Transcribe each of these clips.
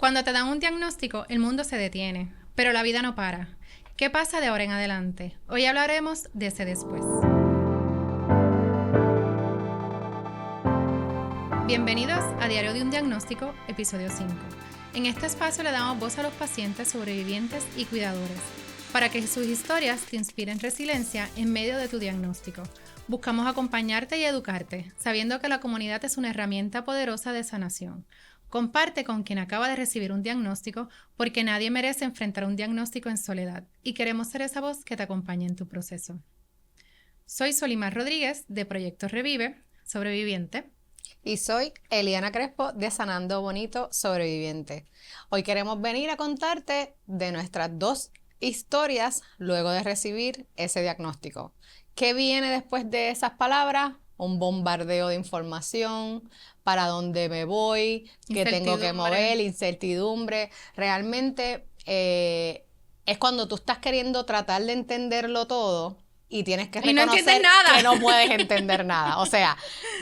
Cuando te dan un diagnóstico, el mundo se detiene, pero la vida no para. ¿Qué pasa de ahora en adelante? Hoy hablaremos de ese después. Bienvenidos a Diario de un Diagnóstico, episodio 5. En este espacio le damos voz a los pacientes, sobrevivientes y cuidadores, para que sus historias te inspiren resiliencia en medio de tu diagnóstico. Buscamos acompañarte y educarte, sabiendo que la comunidad es una herramienta poderosa de sanación. Comparte con quien acaba de recibir un diagnóstico, porque nadie merece enfrentar un diagnóstico en soledad, y queremos ser esa voz que te acompañe en tu proceso. Soy Solimar Rodríguez, de Proyecto Revive, sobreviviente. Y soy Eliana Crespo, de Sanando Bonito, sobreviviente. Hoy queremos venir a contarte de nuestras dos historias luego de recibir ese diagnóstico. ¿Qué viene después de esas palabras? Un bombardeo de información, para dónde me voy, qué tengo que mover, incertidumbre. Realmente es cuando tú estás queriendo tratar de entenderlo todo y tienes que reconocer que no puedes entender nada. O sea,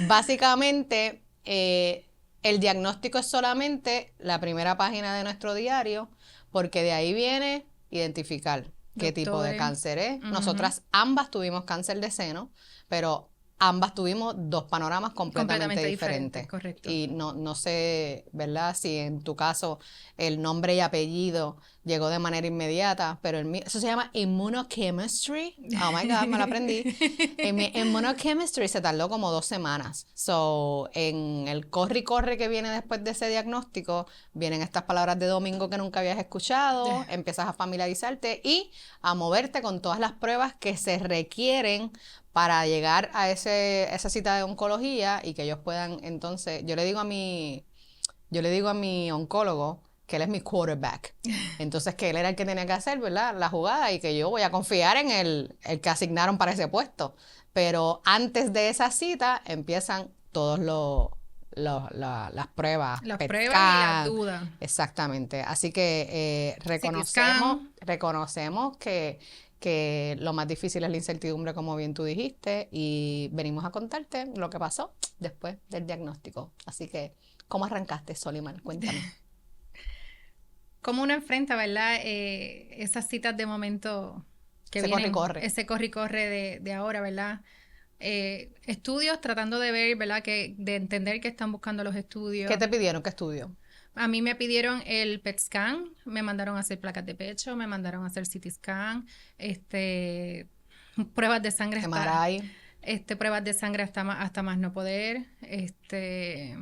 básicamente el diagnóstico es solamente la primera página de nuestro diario, porque de ahí viene identificar qué tipo de cáncer es. Nosotras ambas tuvimos cáncer de seno, pero ambas tuvimos dos panoramas completamente diferentes. Correcto. Y no sé, ¿verdad? Si en tu caso el nombre y apellido llegó de manera inmediata, pero en mí, eso se llama immunochemistry. Oh my God, me lo aprendí. En mi immunochemistry se tardó como 2 semanas. So, en el corre y corre que viene después de ese diagnóstico, vienen estas palabras de domingo que nunca habías escuchado, empiezas a familiarizarte y a moverte con todas las pruebas que se requieren para llegar a esa cita de oncología y que ellos puedan, entonces, yo le digo a mi oncólogo que él es mi quarterback. Entonces, que él era el que tenía que hacer, ¿verdad?, la jugada, y que yo voy a confiar en el que asignaron para ese puesto. Pero antes de esa cita empiezan todos las pruebas. Las pruebas y las dudas. Exactamente. Así que reconocemos que lo más difícil es la incertidumbre, como bien tú dijiste, y venimos a contarte lo que pasó después del diagnóstico. Así que, ¿cómo arrancaste, Solimar? Cuéntame. ¿Cómo uno enfrenta, verdad, esas citas de momento que ese vienen? Corre-corre. Ese corre-corre de ahora, ¿verdad? Estudios, tratando de ver, ¿verdad?, de entender qué están buscando los estudios. ¿Qué te pidieron? ¿Qué estudio? A mí me pidieron el PET scan, me mandaron a hacer placas de pecho, me mandaron a hacer CT scan, pruebas de sangre. MRI. Pruebas de sangre hasta más no poder,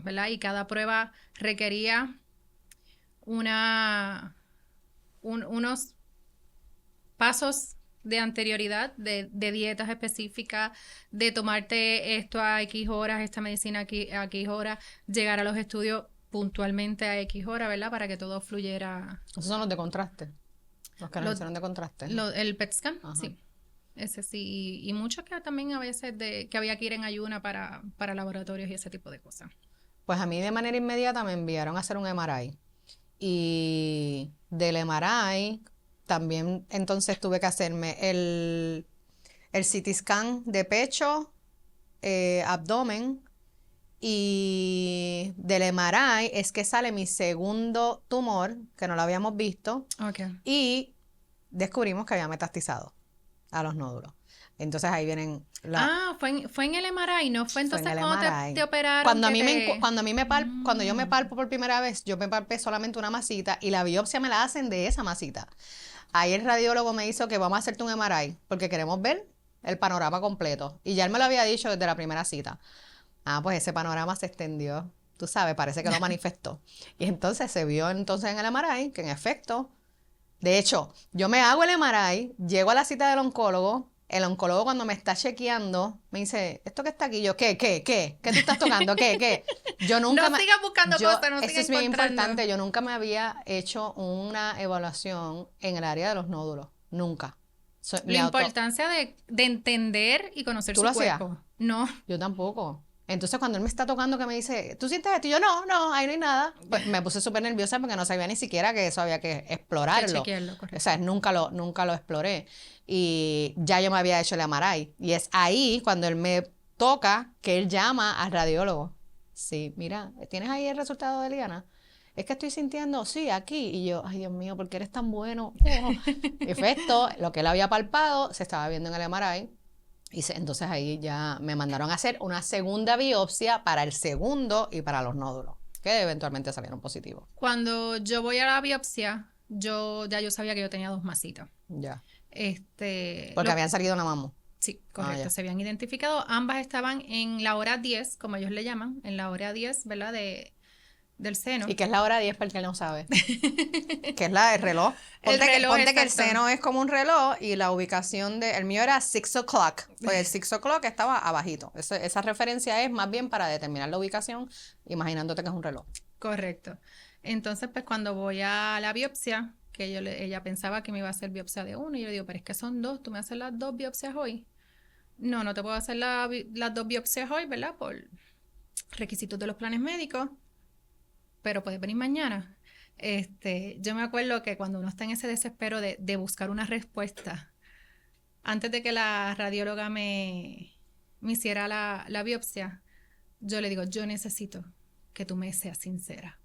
¿verdad? Y cada prueba requería unos pasos de anterioridad, de dietas específicas, de tomarte esto a X horas, esta medicina a X horas, llegar a los estudios puntualmente a X hora, ¿verdad? Para que todo fluyera. Esos son los de contraste. Los que nos hicieron de contraste. El PET scan, ajá. Sí. Ese sí. Y muchos que también a veces que había que ir en ayuna para laboratorios y ese tipo de cosas. Pues a mí de manera inmediata me enviaron a hacer un MRI. Y del MRI también entonces tuve que hacerme el CT scan de pecho, abdomen. Y del MRI es que sale mi segundo tumor, que no lo habíamos visto, y descubrimos que había metastizado a los nódulos. Entonces ahí vienen fue en el MRI, ¿no? Fue entonces cuando te operaron. Cuando yo me palpo por primera vez, yo me palpé solamente una masita y la biopsia me la hacen de esa masita. Ahí el radiólogo me hizo que vamos a hacerte un MRI porque queremos ver el panorama completo. Y ya él me lo había dicho desde la primera cita. Pues ese panorama se extendió, tú sabes, parece que lo manifestó. Y entonces se vio entonces en el MRI que en efecto, de hecho, yo me hago el MRI, llego a la cita del oncólogo, el oncólogo cuando me está chequeando me dice, ¿esto que está aquí? Yo, ¿qué tú estás tocando? ¿Qué? Yo nunca no sigas buscando cosas, no sigas Eso es bien importante, yo nunca me había hecho una evaluación en el área de los nódulos, nunca. La importancia de entender y conocer su cuerpo. ¿Tú lo hacías? No. Yo tampoco. Entonces cuando él me está tocando que me dice, ¿tú sientes esto? Y yo, no, ahí no hay nada. Pues me puse súper nerviosa porque no sabía ni siquiera que eso había que explorarlo. Que chequearlo, correcto. O sea, nunca lo exploré. Y ya yo me había hecho el MRI. Y es ahí cuando él me toca que él llama al radiólogo. Sí, mira, ¿tienes ahí el resultado de Eliana? es que estoy sintiendo, sí, aquí. Y yo, ay, Dios mío, ¿por qué eres tan bueno? Oh. Efecto, lo que él había palpado se estaba viendo en el MRI. Entonces ahí ya me mandaron a hacer una segunda biopsia para el segundo y para los nódulos, que eventualmente salieron positivos. Cuando yo voy a la biopsia, yo sabía que yo tenía 2 masitas. Ya. Porque habían salido una mamá. Sí, correcto, se habían identificado. Ambas estaban en la hora 10, como ellos le llaman, en la hora 10, ¿verdad? Del seno. ¿Y qué es la hora 10 para el que no sabe? ¿Qué es el reloj? Ponte que el seno es como un reloj y la ubicación el mío era 6 o'clock. Pues el 6 o'clock estaba abajito. Esa referencia es más bien para determinar la ubicación, imaginándote que es un reloj. Correcto. Entonces, pues cuando voy a la biopsia, que ella pensaba que me iba a hacer biopsia de 1, y yo le digo, pero es que son 2, ¿tú me haces las 2 biopsias hoy? No te puedo hacer las 2 biopsias hoy, ¿verdad? Por requisitos de los planes médicos, pero puedes venir mañana. Yo me acuerdo que cuando uno está en ese desespero de buscar una respuesta, antes de que la radióloga me hiciera la biopsia, yo le digo, yo necesito que tú me seas sincera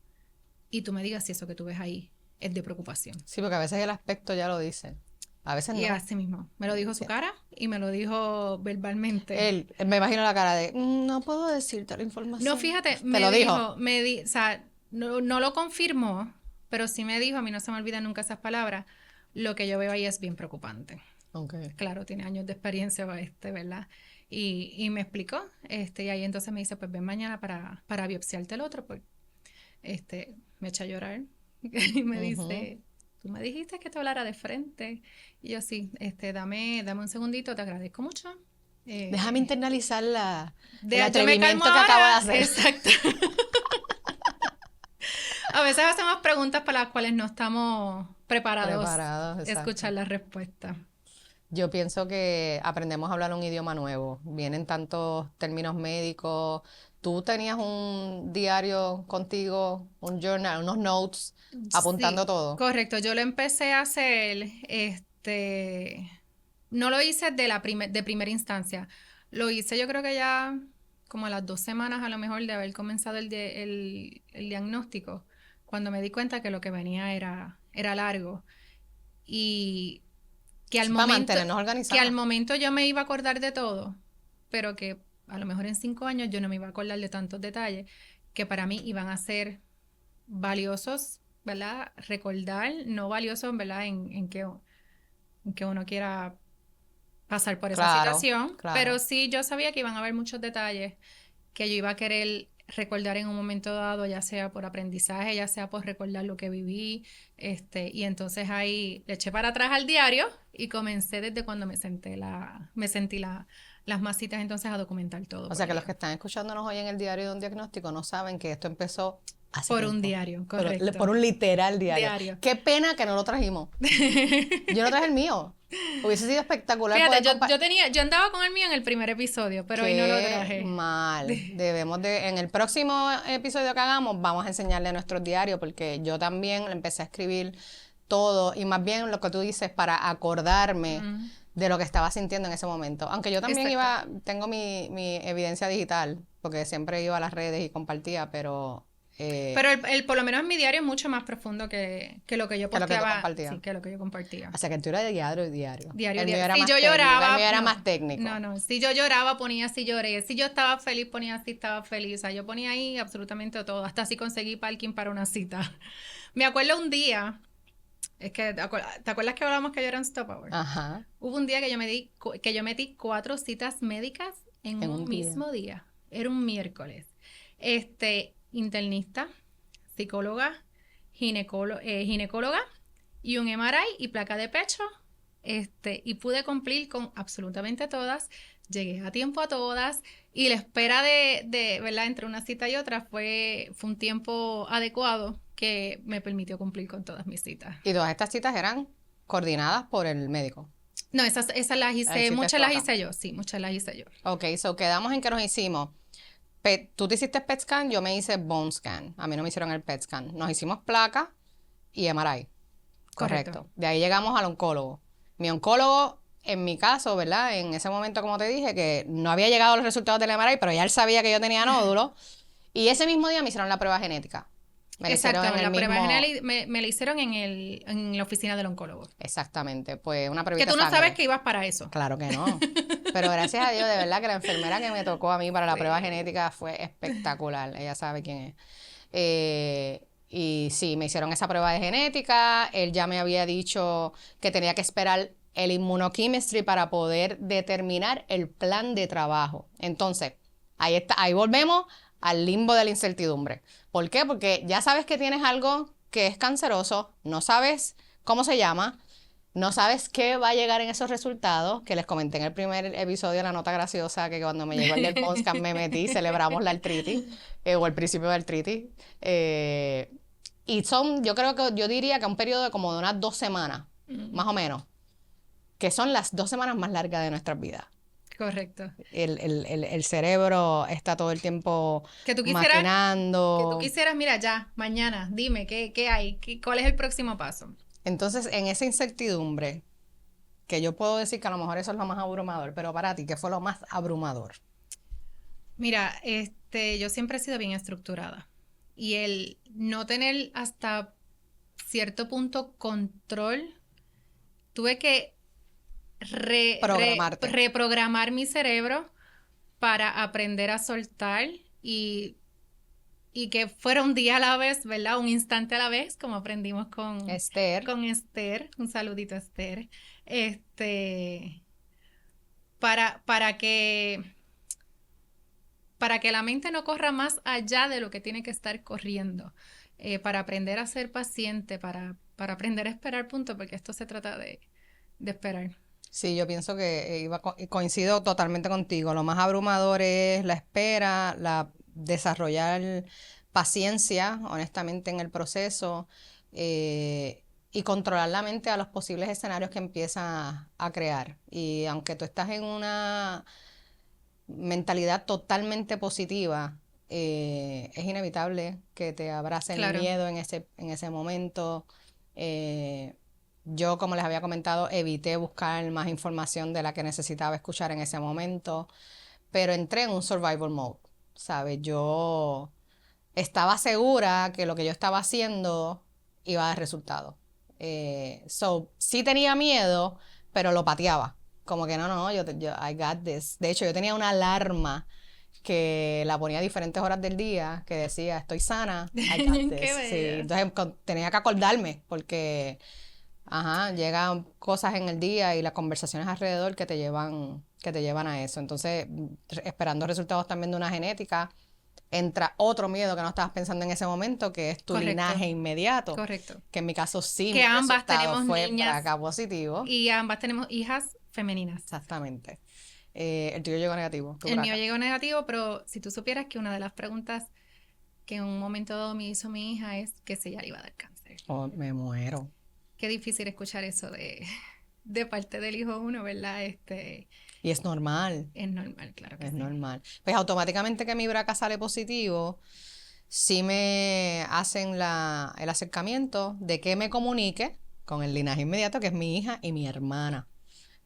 y tú me digas si eso que tú ves ahí es de preocupación. Sí, porque a veces el aspecto ya lo dice. A veces no. Y así mismo. Me lo dijo su cara y me lo dijo verbalmente. Él, me imagino la cara de, no puedo decirte la información. No, fíjate, me lo dijo. O sea, no lo confirmó, pero sí me dijo, a mí no se me olvidan nunca esas palabras, lo que yo veo ahí es bien preocupante. Okay. Claro, tiene años de experiencia, ¿verdad? Y me explicó, y ahí entonces me dice, pues ven mañana para biopsiarte el otro, pues, me echa a llorar y me dice, tú me dijiste que te hablara de frente, y yo sí, dame un segundito, te agradezco mucho. Déjame internalizar el atrevimiento que acabo de hacer. Exacto. A veces hacemos preguntas para las cuales no estamos preparados a escuchar la respuesta. Yo pienso que aprendemos a hablar un idioma nuevo. Vienen tantos términos médicos. Tú tenías un diario contigo, un journal, unos notes, apuntando sí, todo. Correcto. Yo lo empecé a hacer, no lo hice de primera instancia. Lo hice yo creo que ya como a las 2 semanas a lo mejor de haber comenzado el diagnóstico, cuando me di cuenta que lo que venía era largo. Y que al momento yo me iba a acordar de todo, pero que a lo mejor en 5 años yo no me iba a acordar de tantos detalles que para mí iban a ser valiosos, ¿verdad? Recordar, no valiosos, ¿verdad? En que uno quiera pasar por esa situación, pero sí yo sabía que iban a haber muchos detalles que yo iba a querer recordar en un momento dado, ya sea por aprendizaje, ya sea por recordar lo que viví, y entonces ahí le eché para atrás al diario y comencé desde cuando me sentí las masitas entonces a documentar todo. O sea que los que están escuchándonos hoy en el diario de un diagnóstico no saben que esto empezó hace por tiempo. Un diario, correcto. Por un literal diario. Qué pena que no lo trajimos. Yo no traje el mío. Hubiese sido espectacular. Fíjate, yo andaba con el mío en el primer episodio, pero hoy no lo traje. Mal. En el próximo episodio que hagamos vamos a enseñarle nuestros diarios, porque yo también empecé a escribir todo, y más bien lo que tú dices, para acordarme de lo que estaba sintiendo en ese momento. Aunque yo también tengo mi evidencia digital, porque siempre iba a las redes y compartía, pero por lo menos en mi diario es mucho más profundo que lo que yo posteaba. Que lo que yo compartía. O sea, que tú eras de diario. Si yo lloraba, el mío era más técnico. No, si yo lloraba ponía si lloré, si yo estaba feliz ponía si estaba feliz, o sea, yo ponía ahí absolutamente todo, hasta si conseguí parking para una cita. Me acuerdo un día, es que, ¿te acuerdas que hablábamos que yo era un stopover? Ajá. Hubo un día que yo metí 4 citas médicas en un mismo día. Era un miércoles. Internista, psicóloga, ginecóloga y un MRI y placa de pecho, y pude cumplir con absolutamente todas, llegué a tiempo a todas, y la espera de ¿verdad? Entre una cita y otra fue un tiempo adecuado que me permitió cumplir con todas mis citas. ¿Y todas estas citas eran coordinadas por el médico? No, esas las hice, muchas las hice yo, sí, muchas las hice yo. Ok, quedamos en que nos hicimos tú te hiciste PET scan, yo me hice bone scan. A mí no me hicieron el PET scan. Nos hicimos placa y MRI. Correcto. De ahí llegamos al oncólogo. Mi oncólogo, en mi caso, ¿verdad? En ese momento, como te dije, que no había llegado a los resultados del MRI, pero ya él sabía que yo tenía nódulos. Y ese mismo día me hicieron la prueba genética. Me la hicieron Exacto, en el la prueba mismo... general me la hicieron en la oficina del oncólogo. Exactamente, pues una Que pruebita tú de no sangre. sabes que ibas para eso. Claro que no. Pero gracias a Dios, de verdad que la enfermera que me tocó a mí para la prueba Pues, genética fue espectacular. Ella sabe quién es. Y sí, me hicieron esa prueba de genética. Él ya me había dicho que tenía que esperar el immunochemistry para poder determinar el plan de trabajo. Entonces, ahí está, ahí volvemos al limbo de la incertidumbre. ¿Por qué? Porque ya sabes que tienes algo que es canceroso, no sabes cómo se llama, no sabes qué va a llegar en esos resultados, que les comenté en el primer episodio, la nota graciosa, que cuando me llegó el del podcast me metí, celebramos la artritis, o el principio de artritis. Y son, yo diría que un periodo de como de unas 2 semanas, más o menos, que son las 2 semanas más largas de nuestras vidas. correcto. El cerebro está todo el tiempo Que tú maquinando. quisieras, mira, ya, mañana, dime, ¿qué hay? ¿Cuál es el próximo paso? Entonces, en esa incertidumbre, que yo puedo decir que a lo mejor eso es lo más abrumador, pero para ti, ¿qué fue lo más abrumador? Mira, yo siempre he sido bien estructurada y el no tener hasta cierto punto control, tuve que Programarte. reprogramar mi cerebro para aprender a soltar y que fuera un día a la vez, ¿verdad? Un instante a la vez, como aprendimos con Esther. Esther. Un saludito a Esther. Para que la mente no corra más allá de lo que tiene que estar corriendo, para aprender a ser paciente, para aprender a esperar, punto, porque esto se trata de esperar. Sí, yo pienso que coincido totalmente contigo. Lo más abrumador es la espera, desarrollar paciencia, honestamente, en el proceso, y controlar la mente a los posibles escenarios que empiezas a crear. Y aunque tú estás en una mentalidad totalmente positiva, es inevitable que te abrace Claro. el miedo en ese momento. Yo, como les había comentado, evité buscar más información de la que necesitaba escuchar en ese momento, pero entré en un survival mode, ¿sabes? Yo estaba segura que lo que yo estaba haciendo iba a dar resultado. Sí tenía miedo, pero lo pateaba. Como que no, yo, I got this. De hecho, yo tenía una alarma que la ponía a diferentes horas del día, que decía, estoy sana, I got this. Qué Sí, bella. entonces tenía que acordarme, porque llegan cosas en el día y las conversaciones alrededor que te llevan a eso. Entonces, esperando resultados también de una genética, entra otro miedo que no estabas pensando en ese momento, que es tu Correcto. linaje inmediato. Correcto. Que en mi caso sí, Que mi ambas resultado tenemos fue niñas BRCA positivo. y ambas tenemos hijas femeninas. Exactamente. El tuyo llegó negativo. El mío llegó negativo, pero si tú supieras que una de las preguntas que en un momento dado me hizo mi hija es que si ella le iba a dar cáncer. Oh, me muero. Qué difícil escuchar eso de parte del hijo uno, ¿verdad? Y es normal. Es normal, claro que Es sí. normal. Pues automáticamente que mi BRCA sale positivo, sí me hacen el acercamiento de que me comunique con el linaje inmediato, que es mi hija y mi hermana.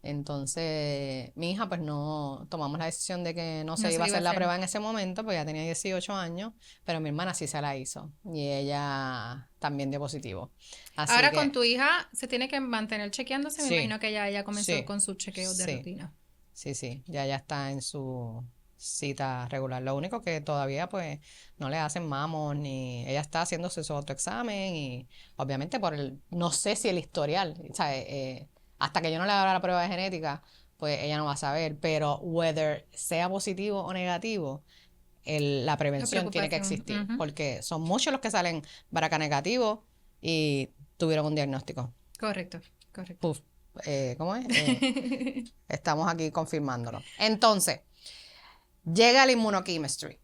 Entonces, mi hija, pues no, tomamos la decisión de que no se iba a hacer la prueba en ese momento, porque ya tenía 18 años, pero mi hermana sí se la hizo y ella también dio positivo. Así Ahora que, con tu hija se tiene que mantener chequeándose, me Sí. imagino que ya comenzó Sí. con sus chequeos de Sí. rutina. sí, ya está en su cita regular. Lo único que todavía, pues, no le hacen mamos, ni ella está haciéndose su autoexamen y obviamente no sé si el historial, ¿sabes? Hasta que yo no le haga la prueba de genética, pues ella no va a saber, pero whether sea positivo o negativo, la prevención tiene que preocupación, existir, ujú. porque son muchos los que salen BRCA negativos y tuvieron un diagnóstico. Correcto. Puf, ¿cómo es? Estamos aquí confirmándolo. Entonces, llega el immunochemistry,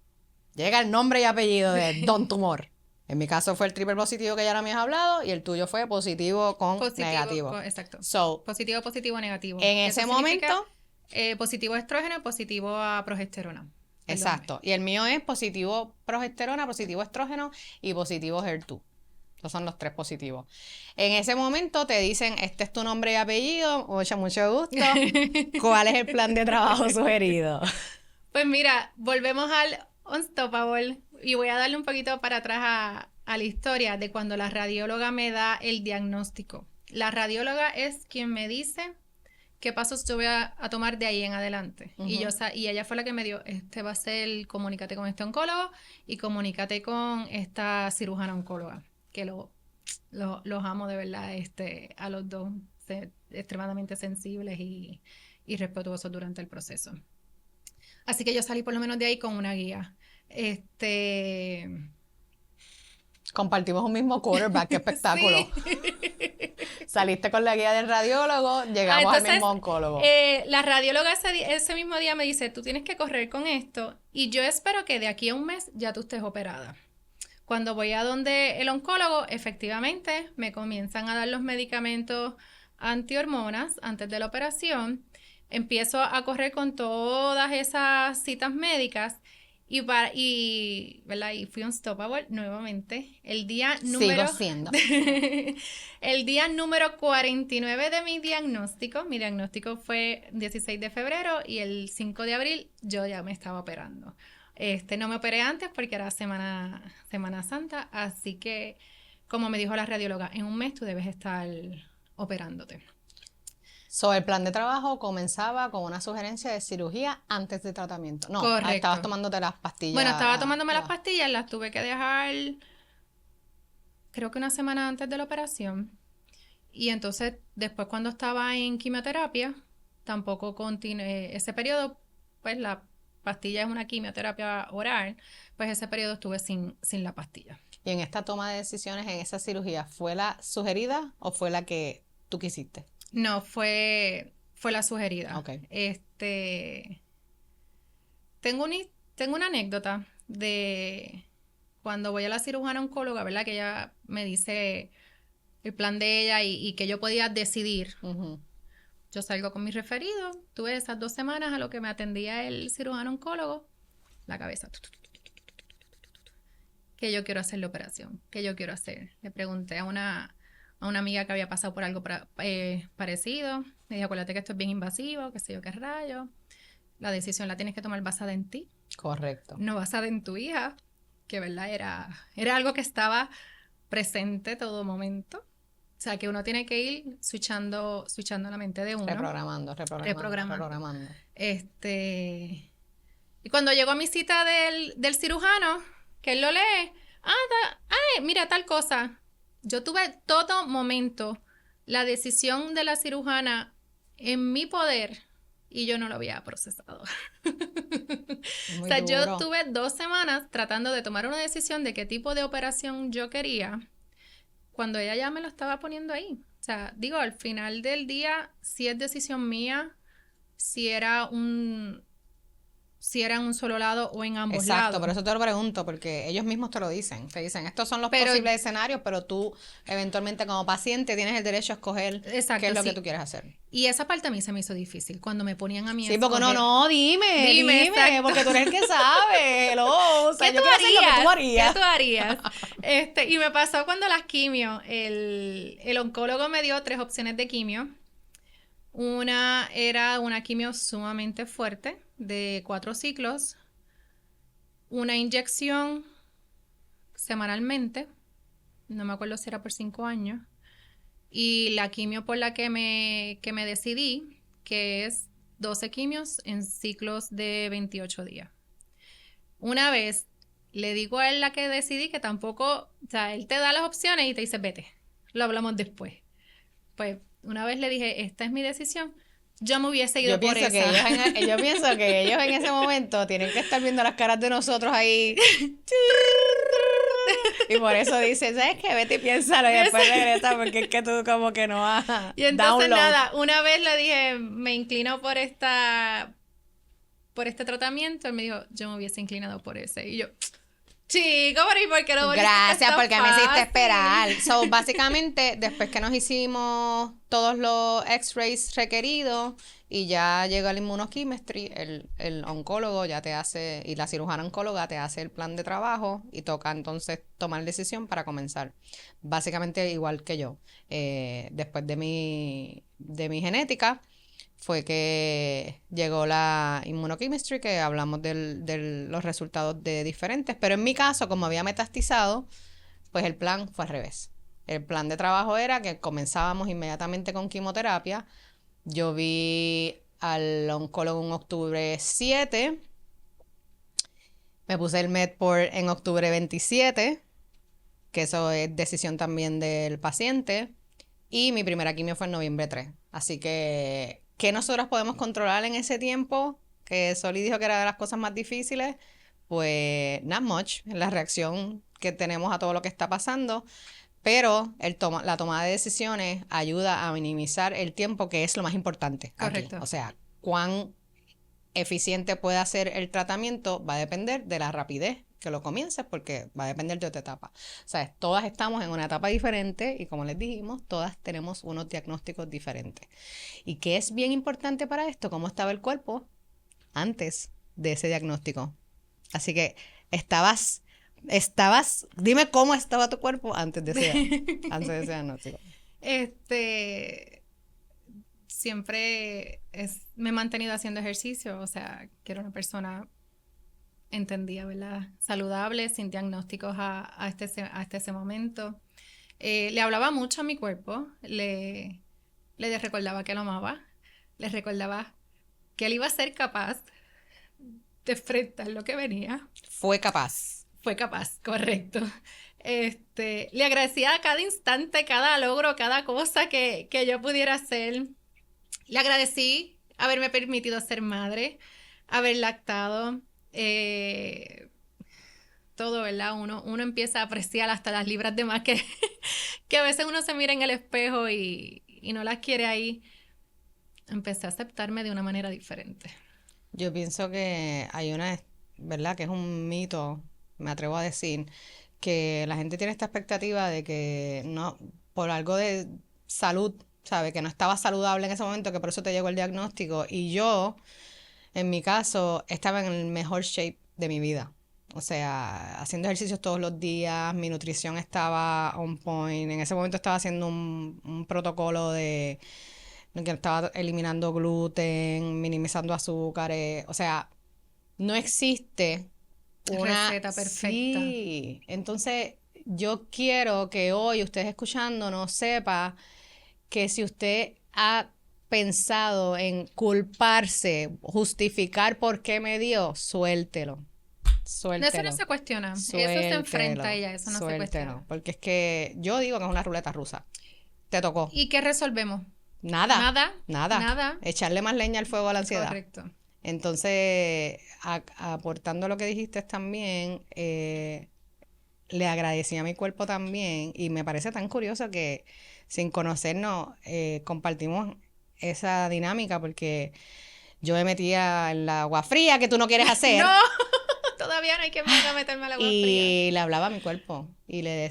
llega el nombre y apellido de Don Tumor. En mi caso fue el triple positivo que ya no me has hablado y el tuyo fue positivo con negativo. Exacto. So, Positivo, negativo. en Eso ese significa, momento, positivo a estrógeno, positivo a progesterona. exacto. Y el mío es positivo progesterona, positivo estrógeno y positivo HER2. Esos son los 3 positivos. En ese momento te dicen, este es tu nombre y apellido, mucho gusto. ¿Cuál es el plan de trabajo sugerido? Pues mira, volvemos al Unstoppable y voy a darle un poquito para atrás a la historia de cuando la radióloga me da el diagnóstico. La radióloga es quien me dice qué pasos yo voy a tomar de ahí en adelante. Ujú. Y ella fue la que me dio, va a ser, comunícate con este oncólogo y comunícate con esta cirujana oncóloga, que los amo de verdad, a los dos, extremadamente sensibles y respetuosos durante el proceso. Así que yo salí por lo menos de ahí con una guía. Compartimos un mismo quarterback, qué espectáculo. Sí. Saliste con la guía del radiólogo, llegamos Entonces, al mismo oncólogo. La radióloga ese mismo día me dice, tú tienes que correr con esto y yo espero que de aquí a un mes ya tú estés operada. Cuando voy a donde el oncólogo, efectivamente me comienzan a dar los medicamentos antihormonas antes de la operación. Empiezo a correr con todas esas citas médicas ¿verdad? Y fui unstoppable nuevamente. Sigo siendo. El día número 49 de mi diagnóstico fue 16 de febrero y el 5 de abril yo ya me estaba operando. No me operé antes porque era Semana Santa, así que, como me dijo la radióloga, en un mes tú debes estar operándote. El plan de trabajo comenzaba con una sugerencia de cirugía antes de tratamiento. No, Correcto. Estabas tomándote las pastillas. Bueno, estaba tomándome las pastillas, las tuve que dejar creo que una semana antes de la operación. Y entonces, después cuando estaba en quimioterapia, tampoco continué ese periodo, pues la pastilla es una quimioterapia oral, pues ese periodo estuve sin la pastilla. Y en esta toma de decisiones, en esa cirugía, ¿fue la sugerida o fue la que tú quisiste? No, fue la sugerida. Ok. Tengo una anécdota de cuando voy a la cirujana oncóloga, ¿verdad? Que ella me dice el plan de ella y que yo podía decidir. Uh-huh. Yo salgo con mi referido, tuve esas 2 semanas a lo que me atendía el cirujano oncólogo, la cabeza. ¿Qué yo quiero hacer la operación? ¿Qué yo quiero hacer? Le pregunté a una amiga que había pasado por algo parecido. Le dije, acuérdate que esto es bien invasivo, qué sé yo, qué rayo. La decisión la tienes que tomar basada en ti. Correcto. No basada en tu hija, que verdad era algo que estaba presente todo momento. O sea, que uno tiene que ir switchando la mente de uno. Reprogramando. Y cuando llegó a mi cita del cirujano, que él lo lee, mira tal cosa. Yo tuve todo momento la decisión de la cirujana en mi poder y yo no lo había procesado. Muy o sea, duro. yo tuve 2 semanas tratando de tomar una decisión de qué tipo de operación yo quería, cuando ella ya me lo estaba poniendo ahí. O sea, digo, al final del día, si es decisión mía, si era en un solo lado o en ambos lados. Exacto, por eso te lo pregunto, porque ellos mismos te lo dicen. Te dicen, estos son los posibles escenarios, pero tú eventualmente como paciente tienes el derecho a escoger qué es lo que tú quieres hacer. Y esa parte a mí se me hizo difícil, cuando me ponían a mí Sí, porque dime, porque tú eres el que sabe. Hello, o sea, ¿Qué yo quiero hacer lo que tú harías. ¿Qué tú harías? Y me pasó cuando las quimio, el oncólogo me dio 3 opciones de quimio. Una era una quimio sumamente fuerte, de 4 ciclos, una inyección semanalmente, no me acuerdo si era por 5 años, y la quimio por la que me decidí, que es 12 quimios en ciclos de 28 días. Una vez le digo a él la que decidí, que tampoco, o sea, él te da las opciones y te dice, vete, lo hablamos después. Pues una vez le dije, esta es mi decisión, yo me hubiese ido por esa. Yo pienso que ellos en ese momento tienen que estar viendo las caras de nosotros ahí. Y por eso dices, ¿sabes qué? Vete y piénsalo y después regresa, porque es que tú como que no vas a Y entonces nada, una vez le dije, me inclino por este tratamiento. Él me dijo, yo me hubiese inclinado por ese. Y yo, chico, pero ¿y por qué no? Gracias, porque me hiciste esperar. So, básicamente, después que nos hicimos todos los x-rays requeridos y ya llega el immunochemistry, el oncólogo ya te hace, y la cirujana oncóloga te hace el plan de trabajo y toca entonces tomar decisión para comenzar. Básicamente igual que yo. Después de mi genética, fue que llegó la immunochemistry, que hablamos de los resultados de diferentes, pero en mi caso, como había metastizado, Pues el plan fue al revés. El plan de trabajo era que comenzábamos inmediatamente con quimioterapia. Yo vi al oncólogo en octubre 7. Me puse el Medport en octubre 27, que eso es decisión también del paciente. Y mi primera quimio fue en noviembre 3. Así que, ¿qué nosotros podemos controlar en ese tiempo? Que Soli dijo que era de las cosas más difíciles. Pues, not much, la reacción que tenemos a todo lo que está pasando. Pero la toma de decisiones ayuda a minimizar el tiempo, que es lo más importante aquí. Correcto. O sea, cuán eficiente puede ser el tratamiento va a depender de la rapidez que lo comiences, porque va a depender de otra etapa. O sea, todas estamos en una etapa diferente y, como les dijimos, todas tenemos unos diagnósticos diferentes. ¿Y qué es bien importante para esto? ¿Cómo estaba el cuerpo antes de ese diagnóstico? Así que dime cómo estaba tu cuerpo antes de ese diagnóstico. Siempre me he mantenido haciendo ejercicio, o sea, que era una persona entendida, ¿verdad? Saludable, sin diagnósticos hasta ese momento. Le hablaba mucho a mi cuerpo, le recordaba que lo amaba, le recordaba que él iba a ser capaz de enfrentar lo que venía. Fue capaz, correcto. Le agradecía a cada instante, cada logro, cada cosa que yo pudiera hacer. Le agradecí haberme permitido ser madre, haber lactado, todo, ¿verdad? Uno empieza a apreciar hasta las libras de más que a veces uno se mira en el espejo y no las quiere ahí. Empecé a aceptarme de una manera diferente. Yo pienso que hay ¿verdad? Que es un mito, me atrevo a decir, que la gente tiene esta expectativa de que no, por algo de salud, ¿sabe? Que no estaba saludable en ese momento, que por eso te llegó el diagnóstico. Y yo, en mi caso, estaba en el mejor shape de mi vida. O sea, haciendo ejercicios todos los días, mi nutrición estaba on point. En ese momento estaba haciendo un protocolo que estaba eliminando gluten, minimizando azúcares. O sea, no existe una receta perfecta. Sí. Entonces, yo quiero que hoy ustedes escuchándonos sepa que si usted ha pensado en culparse, justificar por qué me dio, suéltelo. Eso no se cuestiona, eso se enfrenta a ella, eso no se cuestiona. Porque es que yo digo que es una ruleta rusa. Te tocó. ¿Y qué resolvemos? Nada. Nada. Echarle más leña al fuego a la ansiedad. Correcto. Entonces, aportando lo que dijiste también, le agradecí a mi cuerpo también, y me parece tan curioso que sin conocernos compartimos esa dinámica, porque yo me metía en la agua fría que tú no quieres hacer. No, todavía no hay que meterme al agua fría. Y le hablaba a mi cuerpo y le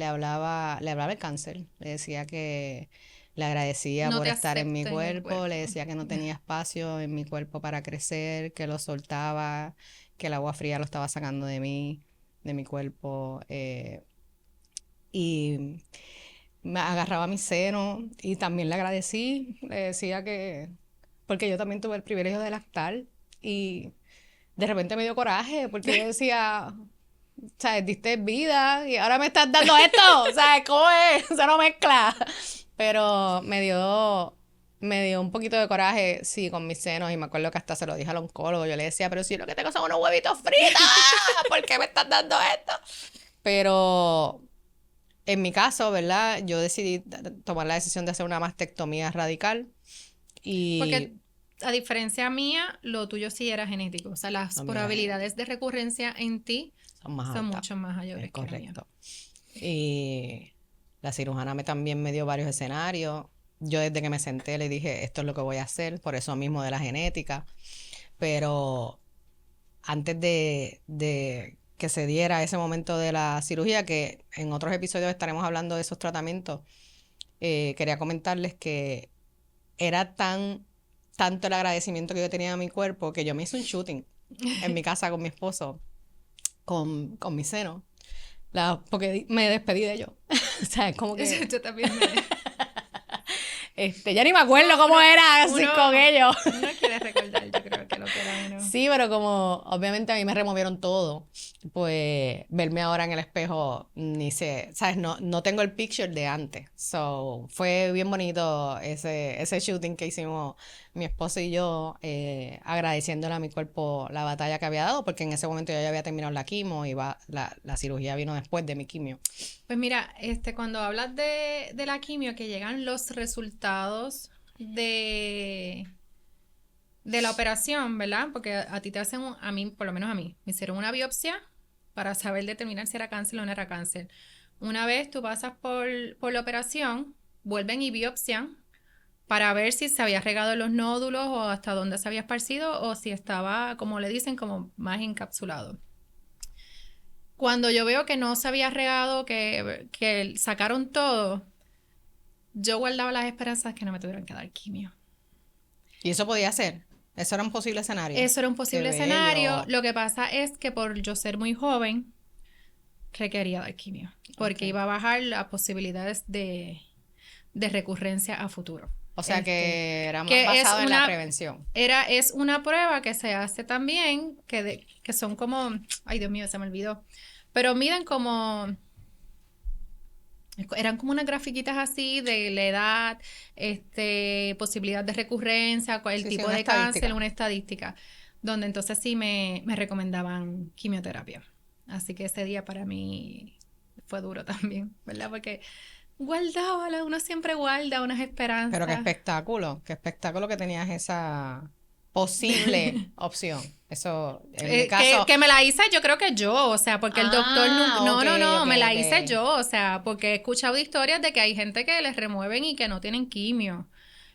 hablaba el cáncer, le decía que le agradecía por estar en mi cuerpo, le decía que no tenía espacio en mi cuerpo para crecer, que lo soltaba, que el agua fría lo estaba sacando de mí, de mi cuerpo, y me agarraba mi seno y también le agradecí, le decía que, porque yo también tuve el privilegio de lactar y de repente me dio coraje porque yo decía, ¿sabes? Diste vida y ahora me estás dando esto, ¿sabes? ¿Cómo es? Eso no mezcla. Pero me dio un poquito de coraje, sí, con mis senos, y me acuerdo que hasta se lo dije al oncólogo. Yo le decía, pero si lo que tengo son unos huevitos fritos, ¿por qué me estás dando esto? Pero en mi caso, ¿verdad? Yo decidí tomar la decisión de hacer una mastectomía radical. Porque a diferencia mía, lo tuyo sí era genético. O sea, las probabilidades de recurrencia en ti son mucho más mayores que la mía. Correcto. Y la cirujana también me dio varios escenarios. Yo desde que me senté le dije, esto es lo que voy a hacer, por eso mismo de la genética. Pero antes de que se diera ese momento de la cirugía, que en otros episodios estaremos hablando de esos tratamientos, quería comentarles que era tanto el agradecimiento que yo tenía a mi cuerpo, que yo me hice un shooting en mi casa con mi esposo, con mi seno, porque me despedí de ellos. O sea, es como que... Yo también ya ni me acuerdo cómo era así con ellos. Uno quiere recordar, yo creo que lo que era uno. Sí, pero como obviamente a mí me removieron todo, pues verme ahora en el espejo, ni sé, ¿sabes? No tengo el picture de antes. So, fue bien bonito ese shooting que hicimos mi esposo y yo, agradeciéndole a mi cuerpo la batalla que había dado, porque en ese momento yo ya había terminado la quimio y la cirugía vino después de mi quimio. Pues mira, cuando hablas de la quimio, que llegan los resultados de la operación, ¿verdad? Porque a ti te hacen, a mí, por lo menos a mí, me hicieron una biopsia para saber determinar si era cáncer o no era cáncer. Una vez tú pasas por la operación, vuelven y biopsian para ver si se había regado en los nódulos o hasta dónde se había esparcido o si estaba, como le dicen, como más encapsulado. Cuando yo veo que no se había regado, que sacaron todo, yo guardaba las esperanzas que no me tuvieran que dar quimio. ¿Y eso podía ser? ¿Eso era un posible escenario? Eso era un posible Qué escenario. bello. Lo que pasa es que por yo ser muy joven, requería dar quimio, porque iba a bajar las posibilidades de recurrencia a futuro. O sea que era más que basado es en la una- prevención. Es una prueba que se hace también, que son como, ay Dios mío, se me olvidó, pero miden como, eran como unas grafiquitas así de la edad, posibilidad de recurrencia, el Sí, tipo una de cáncer, estadística. una estadística, donde entonces sí me recomendaban quimioterapia. Así que ese día para mí fue duro también, ¿verdad? Porque uno siempre guarda unas Pero esperanzas. qué espectáculo que tenías esa posible opción. Eso, en mi caso. Que me la hice yo creo que yo, o sea, porque el doctor nunca, Ok, no, ok, me la ok. hice yo, o sea, porque he escuchado historias de que hay gente que les remueven y que no tienen quimio.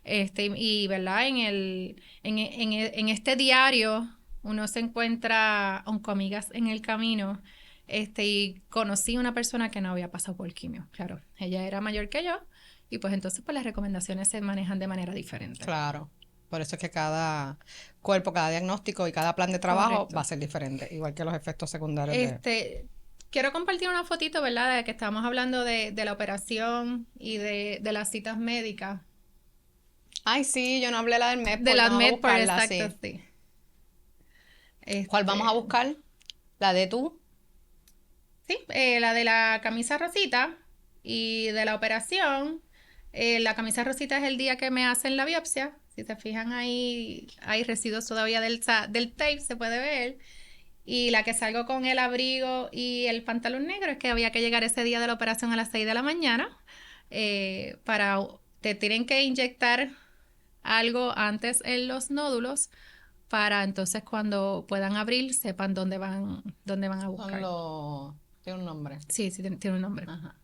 Y verdad, en este diario uno se encuentra oncoamigas en el camino, y conocí una persona que no había pasado por quimio, claro, ella era mayor que yo, y pues entonces pues las recomendaciones se manejan de manera diferente. Claro. Por eso es que cada cuerpo, cada diagnóstico y cada plan de trabajo Correcto. va a ser diferente, igual que los efectos secundarios Quiero compartir una fotito, ¿verdad? De que estábamos hablando de la operación y de las citas médicas. Ay, sí, yo no hablé la del De Medport, la vamos a Medport, buscarla, exacto, sí. sí. ¿Cuál vamos a buscar? ¿La de tú? Sí, la de la camisa rosita y de la operación. La camisa rosita es el día que me hacen la biopsia. Si se fijan ahí, hay residuos todavía del tape, se puede ver. Y la que salgo con el abrigo y el pantalón negro es que había que llegar ese día de la operación a las 6 de la mañana. Te tienen que inyectar algo antes en los nódulos para entonces cuando puedan abrir sepan dónde van a buscar. Tiene un nombre. Sí, tiene un nombre. Ajá.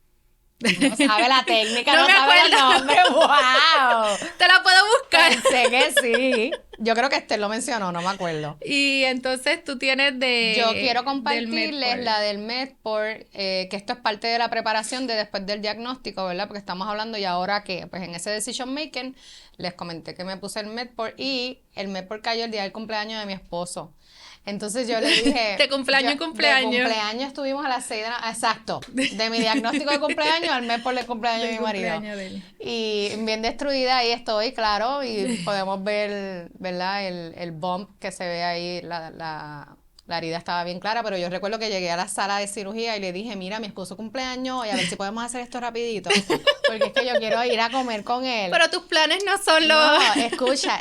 No sabe la técnica, No no me sabe el acuerdo. nombre. ¡Wow! Te la puedo buscar. Pensé que sí. Yo creo que Esther lo mencionó, no me acuerdo. Y entonces tú tienes Yo quiero del compartirles Medport. la del Medport, que esto es parte de la preparación de después del diagnóstico, ¿verdad? Porque estamos hablando y ahora que, pues en ese decision making, les comenté que me puse el Medport y el Medport cayó el día del cumpleaños de mi esposo. Entonces yo le dije... De cumpleaños en cumpleaños. De cumpleaños estuvimos a las 6 de la... Exacto. De mi diagnóstico de cumpleaños al Medport de cumpleaños de mi marido. Cumpleaños de él. Y bien destruida ahí estoy, claro, y podemos ver, ¿verdad? El bump que se ve ahí, la herida estaba bien clara, pero yo recuerdo que llegué a la sala de cirugía y le dije, mira, mi esposo cumpleaños y a ver si podemos hacer esto rapidito, porque es que yo quiero ir a comer con él. Pero tus planes no son los... No, escucha.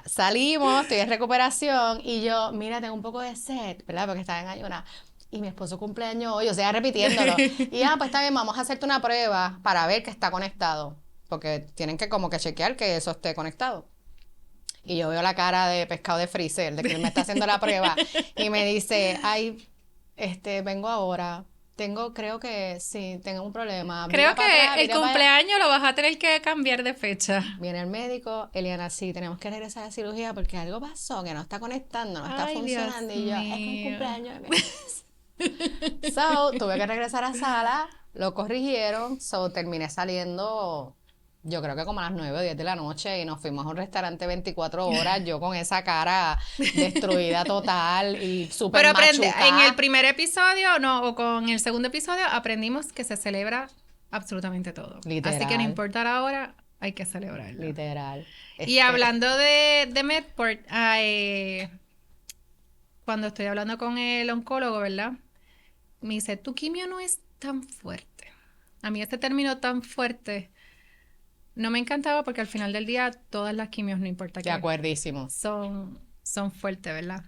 Salimos, estoy en recuperación y yo, mira, tengo un poco de sed, ¿verdad? Porque estaba en ayuna. Y mi esposo cumpleaños hoy, o sea, repitiéndolo. Y pues está bien, vamos a hacerte una prueba para ver que está conectado. Porque tienen que como que chequear que eso esté conectado. Y yo veo la cara de pescado de freezer, de que él me está haciendo la prueba. Y me dice, ay, vengo ahora. Creo que sí, tengo un problema. Creo Mira para que atrás, el mira para allá. cumpleaños lo vas a tener que cambiar de fecha. Viene el médico, Eliana, sí, tenemos que regresar a la cirugía porque algo pasó, que no está conectando, no está Ay, funcionando. Dios Y yo, es que el mío. cumpleaños de mi So, tuve que regresar a sala, lo corrigieron, so terminé saliendo, yo creo que como a las 9 o 10 de la noche y nos fuimos a un restaurante 24 horas, yo con esa cara destruida total y súper Pero machucada. en el primer episodio, no, o con el segundo episodio, aprendimos que se celebra absolutamente todo. Literal. Así que no importa la hora, hay que celebrarlo. Literal. Y hablando de Medport, cuando estoy hablando con el oncólogo, ¿verdad? Me dice, tu quimio no es tan fuerte. A mí este término tan fuerte no me encantaba porque al final del día todas las quimios, no importa De qué, acuerdísimo. son fuertes, ¿verdad?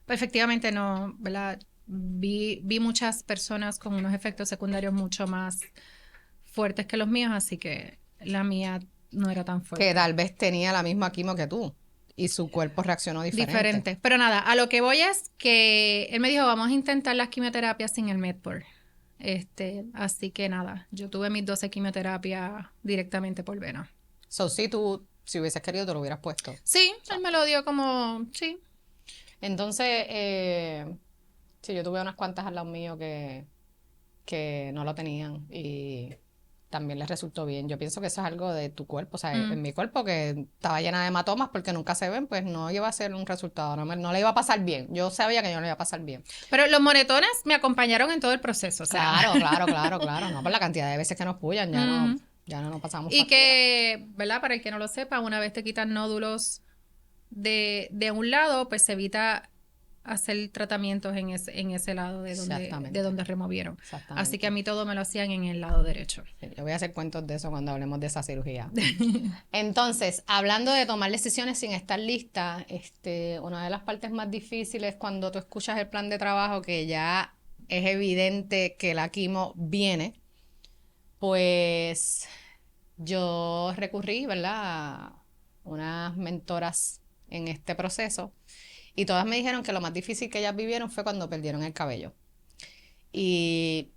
Pues efectivamente no, ¿verdad? Vi muchas personas con unos efectos secundarios mucho más fuertes que los míos, así que la mía no era tan fuerte. Que tal vez tenía la misma quimo que tú y su cuerpo reaccionó diferente. Pero nada, a lo que voy es que él me dijo, vamos a intentar las quimioterapias sin el Medport. Así que nada, yo tuve mis 12 quimioterapias directamente por vena. So, si tú, si hubieses querido, te lo hubieras puesto. Sí, él me lo dio como, sí. Entonces, sí, yo tuve unas cuantas al lado mío que no lo tenían y también les resultó bien. Yo pienso que eso es algo de tu cuerpo, o sea, en mi cuerpo que estaba llena de hematomas porque nunca se ven, pues no iba a ser un resultado, no le iba a pasar bien. Yo sabía que yo no le iba a pasar bien. Pero los moretones me acompañaron en todo el proceso, o sea. Claro. No, por la cantidad de veces que nos pullan, ya no nos pasamos Y factura. que, ¿verdad? Para el que no lo sepa, una vez te quitan nódulos de un lado, pues se evita hacer tratamientos en ese lado de donde removieron. Exactamente. Así que a mí todo me lo hacían en el lado derecho. Sí, yo voy a hacer cuentos de eso cuando hablemos de esa cirugía. Entonces, hablando de tomar decisiones sin estar lista, una de las partes más difíciles cuando tú escuchas el plan de trabajo que ya es evidente que la quimo viene, pues yo recurrí, ¿verdad?, a unas mentoras en este proceso y todas me dijeron que lo más difícil que ellas vivieron fue cuando perdieron el cabello. Y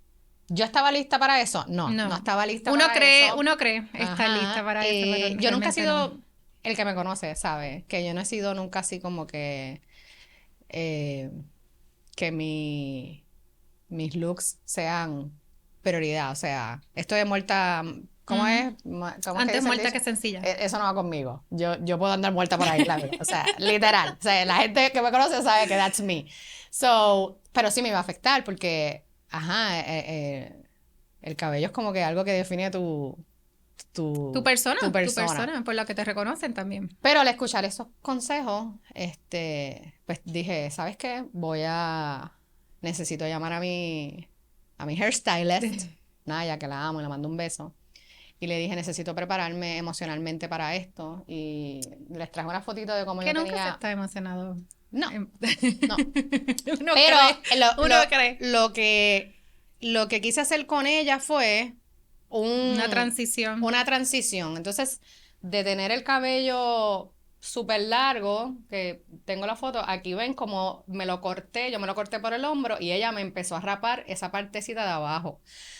¿yo estaba lista para eso? No estaba lista para eso. Uno cree estar lista para eso, pero yo nunca he realmente sido, no. el que me conoce sabe, que yo no he sido nunca así como que mis looks sean prioridad. O sea, esto de muerta, ¿cómo es? ¿Cómo es que Antes dice el muerta dicho? que sencilla. Eso no va conmigo. Yo puedo andar muerta por ahí, la vida. O sea, literal. O sea, la gente que me conoce sabe que that's me. So, pero sí me iba a afectar porque, el cabello es como que algo que define tu persona, persona. por la que te reconocen también. Pero al escuchar esos consejos, pues dije, ¿sabes qué? Necesito llamar a mi hairstylist, Naya, que la amo y le mando un beso. Y le dije, necesito prepararme emocionalmente para esto. Y les traje una fotito de cómo yo Que nunca tenía... se está emocionado. No. Uno cree. Lo que quise hacer con ella fue una transición. Entonces, de tener el cabello súper largo, que tengo la foto, aquí ven como yo me lo corté por el hombro y ella me empezó a rapar esa partecita de abajo.